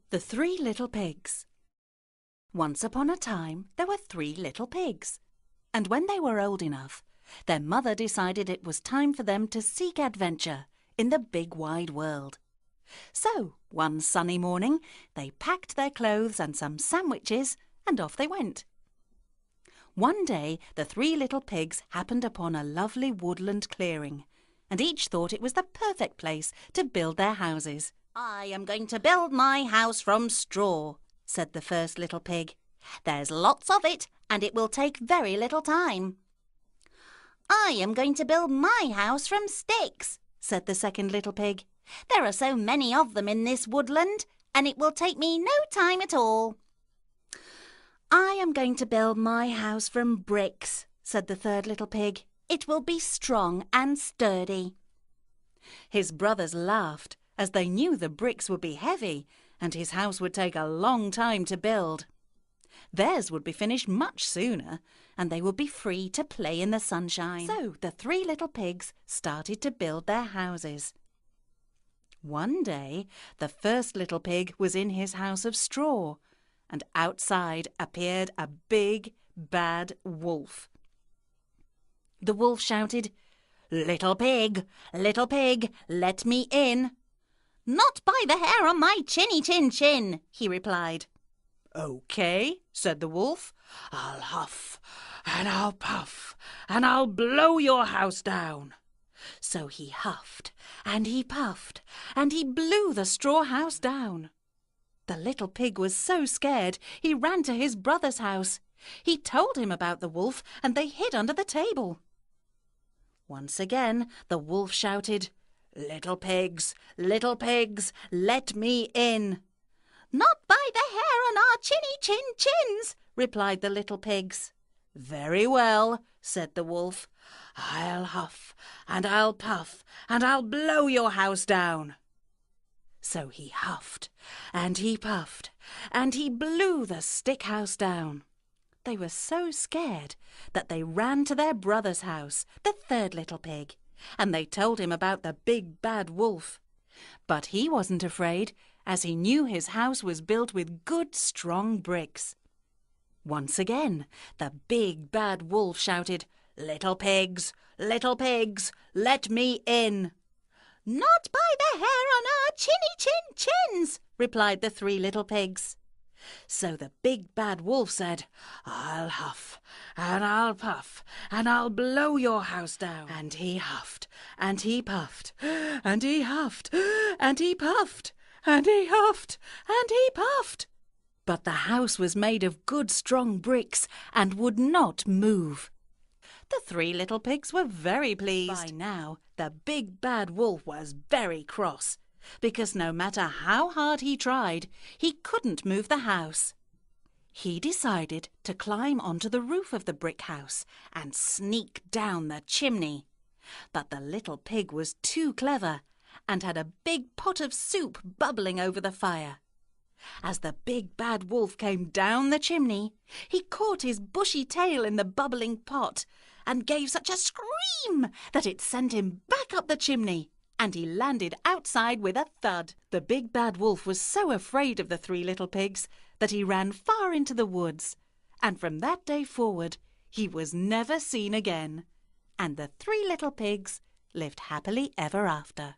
The Three Little Pigs. Once upon a time there were three little pigs, and when they were old enough, their mother decided it was time for them to seek adventure in the big wide world. So, one sunny morning, they packed their clothes and some sandwiches, and off they went. One day the three little pigs happened upon a lovely woodland clearing, and each thought it was the perfect place to build their houses. "I am going to build my house from straw," said the first little pig. "There's lots of it, and it will take very little time." "I am going to build my house from sticks," said the second little pig. "There are so many of them in this woodland, and it will take me no time at all." "I am going to build my house from bricks," said the third little pig. "It will be strong and sturdy." His brothers laughed, as they knew the bricks would be heavy and his house would take a long time to build. Theirs would be finished much sooner, and they would be free to play in the sunshine. So the three little pigs started to build their houses. One day the first little pig was in his house of straw, and outside appeared a big, bad wolf. The wolf shouted, little pig, let me in." "Not by the hair on my chinny chin chin," he replied. "OK," said the wolf. "I'll huff and I'll puff and I'll blow your house down." So he huffed and he puffed and he blew the straw house down. The little pig was so scared he ran to his brother's house. He told him about the wolf and they hid under the table. Once again the wolf shouted, little pigs, let me in." "Not by the hair on our chinny chin chins," replied the little pigs. "Very well," said the wolf. "I'll huff and I'll puff and I'll blow your house down." So he huffed and he puffed and he blew the stick house down. They were so scared that they ran to their brother's house, the third little pig, and they told him about the big bad wolf. But he wasn't afraid, as he knew his house was built with good strong bricks. Once again the big bad wolf shouted, little pigs, let me in." "Not by the hair on our chinny chin chins," replied the three little pigs. So the big bad wolf said, "I'll huff and I'll puff and I'll blow your house down." And he huffed and he puffed and he huffed and he puffed and he huffed and he puffed. But the house was made of good strong bricks and would not move. The three little pigs were very pleased. By now the big bad wolf was very cross, because no matter how hard he tried, he couldn't move the house. He decided to climb onto the roof of the brick house and sneak down the chimney. But the little pig was too clever and had a big pot of soup bubbling over the fire. As the big bad wolf came down the chimney, he caught his bushy tail in the bubbling pot and gave such a scream that it sent him back up the chimney, and he landed outside with a thud. The big bad wolf was so afraid of the three little pigs that he ran far into the woods, and from that day forward he was never seen again, and the three little pigs lived happily ever after.